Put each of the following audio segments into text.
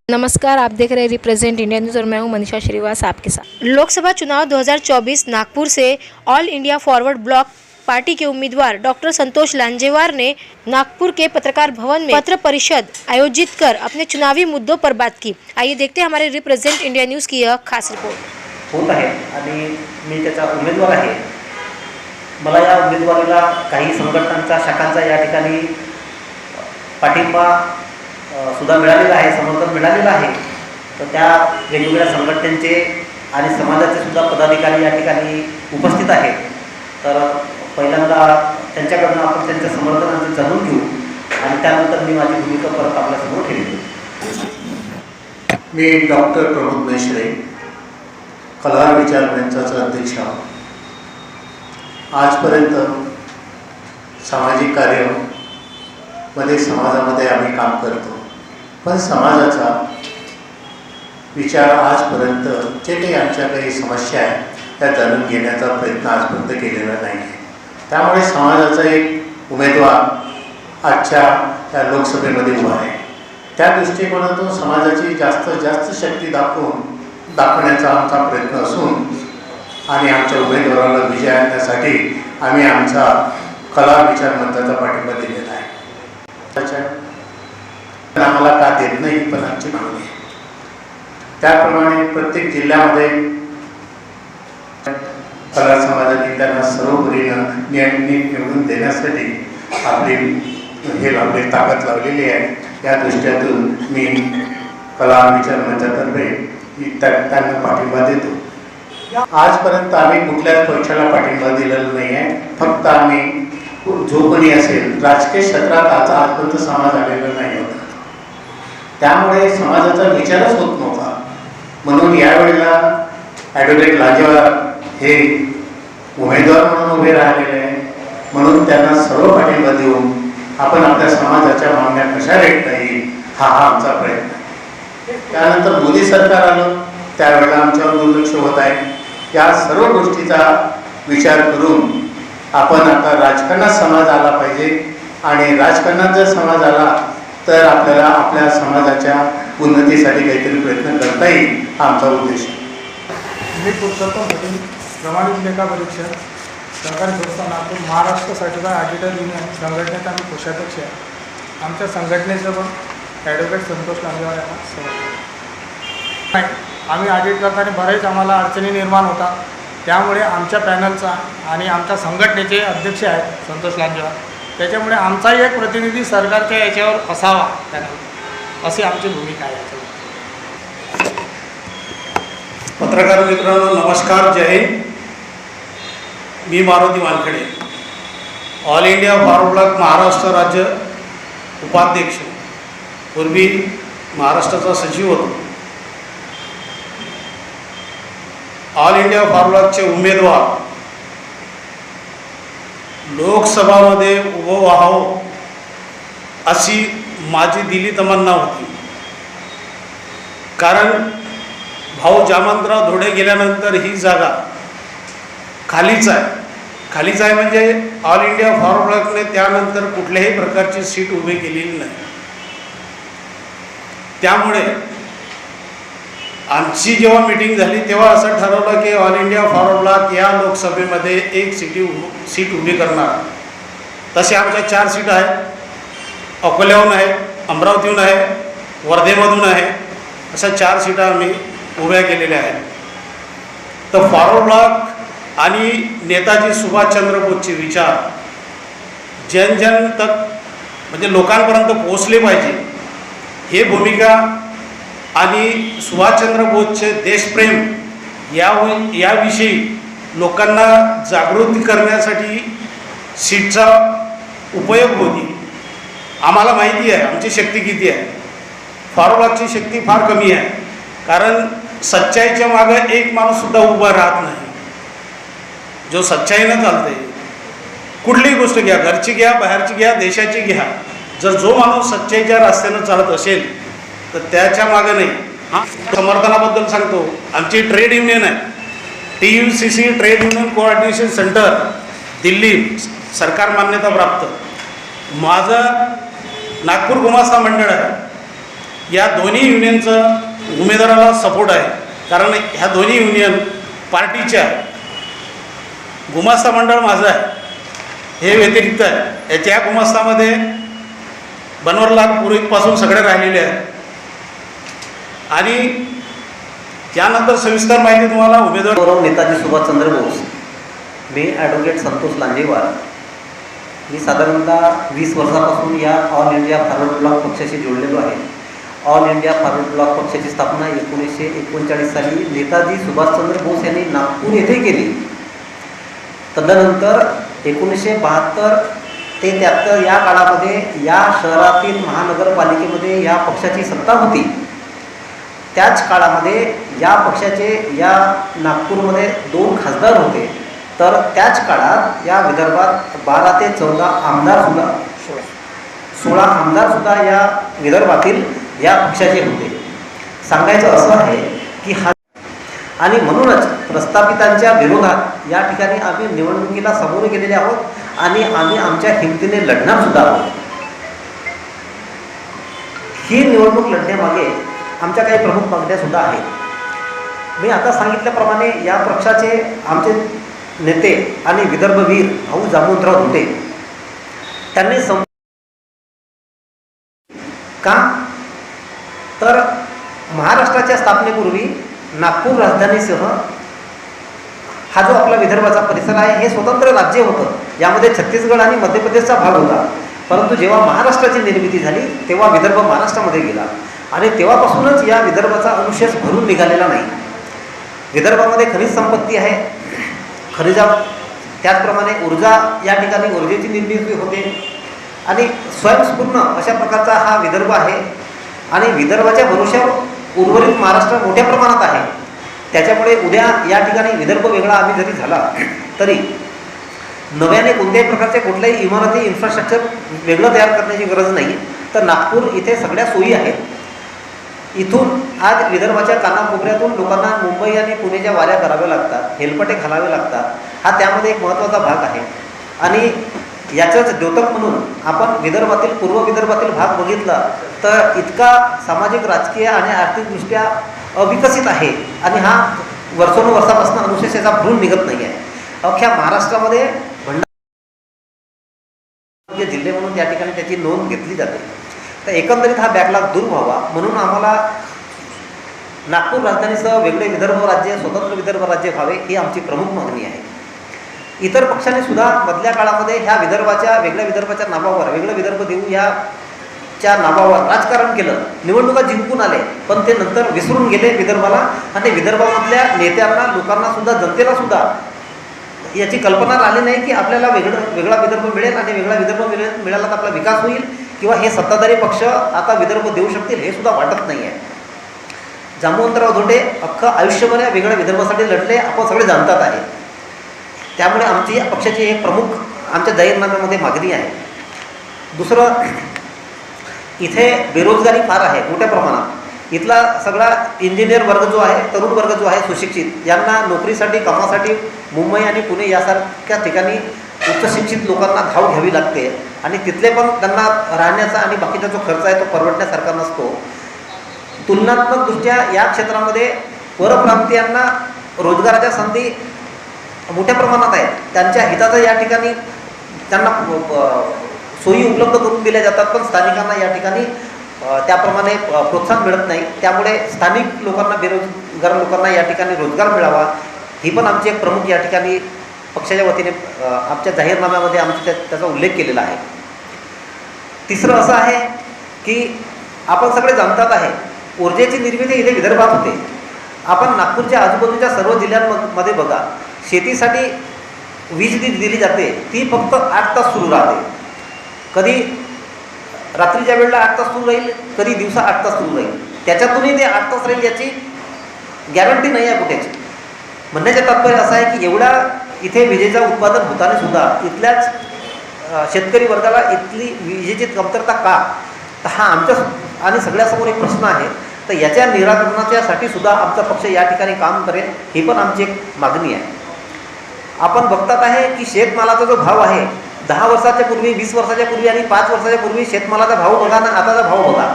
नमस्कार, आप देख रहे हैं रिप्रेजेंट इंडिया न्यूज़ और मैं हूं मनीषा श्रीवास आपके साथ। लोकसभा चुनाव 2024 नागपुर से All India Forward Bloc party के उम्मीदवार डॉक्टर संतोष लांजेवार ने नागपुर के पत्रकार भवन में पत्र परिषद आयोजित कर अपने चुनावी मुद्दों पर बात की। आइए देखते हैं हमारे रिप्रेजेंट इंडिया न्यूज़ की यह खास रिपोर्ट। होत आहे आणि मी त्याचा उमेदवार आहे। मला या उमेदवारीला काही संघटनांचा शाखांचा या ठिकाणी पाठिंबा सुद्धा मिळालेला आहे, समर्थन मिळालेलं आहे। तर त्या वेगवेगळ्या संघटनांचे आणि समाजाचे सुद्धा पदाधिकारी या ठिकाणी उपस्थित आहेत। तर पहिल्यांदा त्यांच्याकडून आपण त्यांच्या समर्थनांचे जाणून घेऊ आणि त्यानंतर मी माझी भूमिका परत आपल्यासमोर ठेवेन। मी डॉक्टर प्रमोद मेश्रे, कलार विचार मंचाचा अध्यक्ष। आजपर्यंत सामाजिक कार्य मध्ये समाजामध्ये आम्ही काम करतो, पण समाजाचा विचार आजपर्यंत जे काही आमच्या काही समस्या आहेत त्या जाणून घेण्याचा प्रयत्न आजपर्यंत केलेला नाही आहे। त्यामुळे समाजाचा एक उमेदवार आजच्या त्या लोकसभेमध्ये उभा आहे। त्या दृष्टिकोनातून समाजाची जास्तीत जास्त शक्ती दाखवण्याचा आमचा प्रयत्न असून आणि आमच्या उमेदवाराला विजय आणण्यासाठी आम्ही आमचा कला विचार मंचाचा पाठिंबा दिलेला आहे। आम्हाला का देत नाही पण आमची मागणी आहे। त्याप्रमाणे प्रत्येक जिल्ह्यामध्ये कला समाजाने त्यांना सर्वपरीनं निवडून देण्यासाठी आपली ताकद लावलेली आहे। या दृष्टीतून मी कला विचार मंचातर्फे त्यांना पाठिंबा देतो। आजपर्यंत आम्ही कुठल्याच पक्षाला पाठिंबा दिलेला नाही आहे। फक्त आम्ही जो कोणी असेल राजकीय क्षेत्रात आजपर्यंत समाज आलेला नाही होता, त्यामुळे समाजाचा विचारच होत नव्हता। म्हणून यावेळेला ॲडव्होकेट लांजेवार हे उमेदवार म्हणून उभे राहिलेले आहे, म्हणून त्यांना सर्व पाठिंबा देऊन आपण आपल्या समाजाच्या मागण्या कशा रेटता येईल हा आमचा प्रयत्न आहे। त्यानंतर मोदी सरकार आलं, त्यावेळेला आमच्यावर दुर्लक्ष होत आहे। या सर्व गोष्टीचा विचार करून आपण आता राजकारणात समाज आला पाहिजे आणि राजकारणात जर समाज आला तर आपल्याला आपल्या समाजाच्या उन्नतीसाठी काहीतरी प्रयत्न करता येईल, हा आमचा उद्देश आहे। मी पुरुषोत्तम पाटील, प्रमाणित लेखा परीक्षक, सरकारी संस्था Nagpur, Maharashtra certified auditor union संघटनेचा आम्ही कोषाध्यक्ष आहे। आमच्या संघटनेचं पण ॲडव्होकेट संतोष लांजेवार यांना समर्पित आहे। आम्ही ऑडिट करताना बरेच आम्हाला अडचणी निर्माण होतात, त्यामुळे आमच्या पॅनलचा आणि आमच्या संघटनेचे अध्यक्ष आहेत संतोष लांजेवार, त्याच्यामुळे आमचाही एक प्रतिनिधी सरकारच्या याच्यावर असावा पॅनल, अशी आमची भूमिका आहे। पत्रकार मित्रांनो नमस्कार, जय हिंद। मी Maruti Wankhede, All India Forward Bloc Maharashtra राज्य उपाध्यक्ष, पूर्वी महाराष्ट्राचा सचिव होतो। ऑल इंडिया फॉरवर्ड ब्लॉकचे उमेदवार लोकसभामध्ये उभं व्हावं अशी माझी दिली तमन्ना होती। कारण भाऊ जामंतराव धोडे गेल्यानंतर ही जागा खालीच आहे म्हणजे ऑल इंडिया फॉरवर्ड ब्लॉकने त्यानंतर कुठल्याही प्रकारची सीट उभी केलेली नाही। त्यामुळे आमची जेव्हा मीटिंग झाली तेव्हा असं ठरवलं की ऑल इंडिया फॉरवर्ड ब्लॉक या लोकसभेमध्ये एक सीट उभी करणार। तसे आमच्या 4 सीट आहेत, अकोल्याहून आहे, अमरावतीहून आहे, वर्धेमधून आहे, अशा 4 सीटा आम्ही उभ्या केलेल्या आहेत। तर फॉरवर्ड ब्लॉक आणि नेताजी सुभाषचंद्र बोसचे विचार जन तक म्हणजे लोकांपर्यंत पोहोचले पाहिजे, हे भूमिका आणि सुभाषचंद्र बोसचे देशप्रेम याविषयी लोकांना जागृती करण्यासाठी सीटचा उपयोग होती। आम्हाला माहिती आहे आमची शक्ती किती आहे, फॉरवर्ड ब्लॉकची शक्ती फार कमी आहे। कारण सच्चाईच्या मागे एक माणूससुद्धा उभा राहत नाही, जो सच्चाईनं चालते। कुठलीही गोष्ट घ्या, घरची घ्या, बाहेरची घ्या, देशाची घ्या, जो माणूस सच्चाईच्या रस्त्यानं चालत असेल तर त्याच्या मागे नाही। समर्थनाबद्दल सांगतो, आमची ट्रेड युनियन आहे TUCC trade union coordination centre Delhi, सरकार मान्यता प्राप्त। माझं नागपूर गुमास्ता मंडळ आहे, या दोन्ही युनियनचं उमेदवाराला सपोर्ट आहे. कारण ह्या दोन्ही युनियन पार्टीच्या गुमास्ता मंडळ माझं आहे हे व्यतिरिक्त आहे. याच्या गुमास्तामध्ये बनवरलाल पुरोहितपासून सगळे राहिलेले आहेत. आणि त्यानंतर सविस्तर माहिती तुम्हाला उमेदवार गौरव नेताजी सुभाषचंद्र बोस. मी ॲडव्होकेट संतोष लांजेवार. मी साधारणतः 20 वर्षापासून या ऑल इंडिया फॉरवर्ड ब्लॉक पक्षाशी जोडलेलो आहे. ऑल इंडिया फॉरवर्ड ब्लॉक पक्षाची स्थापना 1939 साली नेताजी सुभाषचंद्र बोस यांनी नागपूर येथे केली. तदनंतर 1972 ते 73 या काळामध्ये या शहरातील महानगरपालिकेमध्ये या पक्षाची सत्ता होती. त्याच काळामध्ये या पक्षाचे या नागपूरमध्ये 2 खासदार होते. तर त्याच काळात या विदर्भात 12 ते 14 आमदारसुद्धा 16 आमदारसुद्धा या विदर्भातील या पक्षाचे होते. सांगायचं असं आहे की हा आणि म्हणूनच प्रस्थापितांच्या विरोधात या ठिकाणी आम्ही निवडणुकीला सामोरे गेलेले आहोत आणि आम्ही आमच्या हिमतीने लढणारसुद्धा आहोत. ही निवडणूक लढण्यामागे आमच्या काही प्रमुख मागण्यासुद्धा आहेत. मी आता सांगितल्याप्रमाणे या पक्षाचे आमचे नेते आणि विदर्भवीर भाऊ जामवंतराव धोटे त्यांनी का तर महाराष्ट्राच्या स्थापनेपूर्वी नागपूर राजधानीसह हा जो आपला विदर्भाचा परिसर आहे हे स्वतंत्र राज्य होतं. यामध्ये छत्तीसगड आणि मध्य प्रदेशचा भाग होता. परंतु जेव्हा महाराष्ट्राची निर्मिती झाली तेव्हा विदर्भ महाराष्ट्रामध्ये गेला आणि तेव्हापासूनच या विदर्भाचा अनुशेष भरून निघालेला नाही. विदर्भामध्ये खनिज संपत्ती आहे, खनिजा त्याचप्रमाणे ऊर्जा या ठिकाणी ऊर्जेची निर्मिती होते आणि स्वयंस्फूर्ण अशा प्रकारचा हा विदर्भ आहे. आणि विदर्भाच्या भरोश्यावर उर्वरित महाराष्ट्र मोठ्या प्रमाणात आहे. त्याच्यामुळे उद्या या ठिकाणी विदर्भ वेगळा आम्ही जरी झाला तरी नव्याने कोणत्याही प्रकारचे कुठल्याही इमारती इन्फ्रास्ट्रक्चर वेगळं तयार करण्याची गरज नाही. तर नागपूर इथे सगळ्या सोयी आहेत. इथून आज विदर्भाच्या कानाकोपऱ्यातून लोकांना मुंबई आणि पुणेच्या वाऱ्या कराव्या लागतात, हेलपटे घालावे लागतात. हा त्यामध्ये एक महत्त्वाचा भाग आहे. आणि याचंच द्योतक म्हणून आपण विदर्भातील पूर्व विदर्भातील भाग बघितला तर इतका सामाजिक राजकीय आणि आर्थिकदृष्ट्या अविकसित आहे आणि हा वर्षानुवर्षापासून अनुशेष याचा भरून निघत नाही आहे. अख्ख्या महाराष्ट्रामध्ये भंडारा जिल्हे म्हणून त्या ठिकाणी त्याची नोंद घेतली जाते. तर एकंदरीत हा बॅकलॉग दूर व्हावा म्हणून आम्हाला नागपूर राजधानीसह वेगळे विदर्भ राज्य, स्वतंत्र विदर्भ राज्य व्हावे ही आमची प्रमुख मागणी आहे. इतर पक्षांनी सुद्धा मधल्या काळामध्ये ह्या विदर्भाच्या वेगळ्या विदर्भाच्या नावावर वेगळं विदर्भ देऊ याच्या नावावर राजकारण केलं. निवडणुका जिंकून आले पण ते नंतर विसरून गेले विदर्भाला आणि विदर्भामधल्या नेत्यांना, लोकांना सुद्धा, जनतेला सुद्धा याची कल्पना आली नाही की आपल्याला वेगळा विदर्भ मिळेल आणि वेगळा विदर्भ मिळाला तर आपला विकास होईल किंवा हे सत्ताधारी पक्ष आता विदर्भ देऊ शकतील हे सुद्धा वाटत नाही आहे. जामवंतराव धोटे अख्खं आयुष्यभर या वेगळ्या विदर्भासाठी लढले, आपण सगळे जाणतात आहे. त्यामुळे आमची या पक्षाची एक प्रमुख आमच्या जाहीरनाम्यामध्ये मागणी आहे. दुसरं, इथे बेरोजगारी फार आहे मोठ्या प्रमाणात. इथला सगळा इंजिनियर वर्ग जो आहे, तरुण वर्ग जो आहे सुशिक्षित, यांना नोकरीसाठी, कामासाठी मुंबई आणि पुणे यासारख्या ठिकाणी उच्च शिक्षित लोकांना धाव घ्यावी लागते आणि तिथले पण त्यांना राहण्याचा आणि बाकीचा जो खर्च आहे तो परवडण्यासारखा नसतो. तुलनात्मकदृष्ट्या या क्षेत्रामध्ये परप्रांतीयांना रोजगाराच्या संधी मोठ्या प्रमाणात आहेत. त्यांच्या हिताचं या ठिकाणी त्यांना सोयी उपलब्ध करून दिल्या जातात पण स्थानिकांना या ठिकाणी त्याप्रमाणे प्रोत्साहन मिळत नाही. त्यामुळे स्थानिक लोकांना, बेरोजगार लोकांना या ठिकाणी रोजगार मिळावा ही पण आमची एक प्रमुख या ठिकाणी पक्षाच्या वतीने आमच्या जाहीरनाम्यामध्ये आमची त्याचा उल्लेख केलेला आहे. तिसरं असं आहे की आपण सगळे जाणतात आहे ऊर्जेची निर्मिती इथे विदर्भात होते. आपण नागपूरच्या आजूबाजूच्या सर्व जिल्ह्यांमध्ये बघा, शेतीसाठी वीज दिली जाते ती फक्त 8 तास सुरू राहते. कधी रात्रीच्या वेळेला 8 तास सुरू राहील, कधी दिवसा 8 तास सुरू राहील. त्याच्यातूनही ते 8 तास राहील याची गॅरंटी नाही आहे कुठेच. म्हणण्याचे तात्पर्य असं आहे की एवढ्या इथे विजेचं उत्पादन होताना सुद्धा इथल्याच शेतकरी वर्गाला इथली विजेची कमतरता का? तर हा आमच्या आणि सगळ्यासमोर एक प्रश्न आहे. तर याच्या निराकरणाच्यासाठी सुद्धा आमचा पक्ष या ठिकाणी काम करेल ही पण आमची एक मागणी आहे. आपण बघतात आहे की शेतमालाचा जो भाव आहे 10 वर्षाच्या पूर्वी, 20 वर्षाच्या पूर्वी आणि 5 वर्षाच्या पूर्वी शेतमालाचा भाव बघा ना आताचा भाव बघा.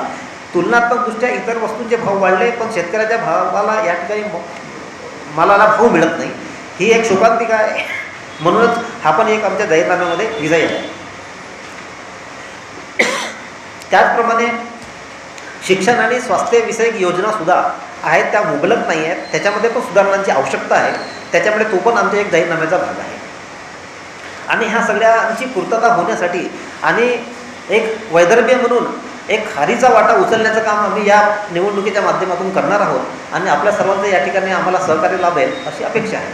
तुलनात्मकदृष्ट्या इतर वस्तूंचे भाव वाढले, पण शेतकऱ्याच्या भावाला या ठिकाणी मालाला भाव मिळत नाही. ही एक शोकांतिका आहे. म्हणूनच हा पण एक आमच्या जाहीरनाम्यामध्ये विजय आहे. त्याचप्रमाणे शिक्षण आणि स्वास्थ्यविषयक योजनासुद्धा आहेत, त्या मुबलक नाही आहेत. त्याच्यामध्ये पण सुधारणांची आवश्यकता आहे. त्याच्यामुळे तो पण आमच्या एक जाहीरनाम्याचा भाग आहे. आणि ह्या सगळ्यांची पूर्तता होण्यासाठी आणि एक वैदर्भ्य म्हणून एक खारीचा वाटा उचलण्याचं काम आम्ही या निवडणुकीच्या माध्यमातून करणार आहोत आणि आपल्या सर्वांचं या ठिकाणी आम्हाला सहकार्य लाभेल अशी अपेक्षा आहे.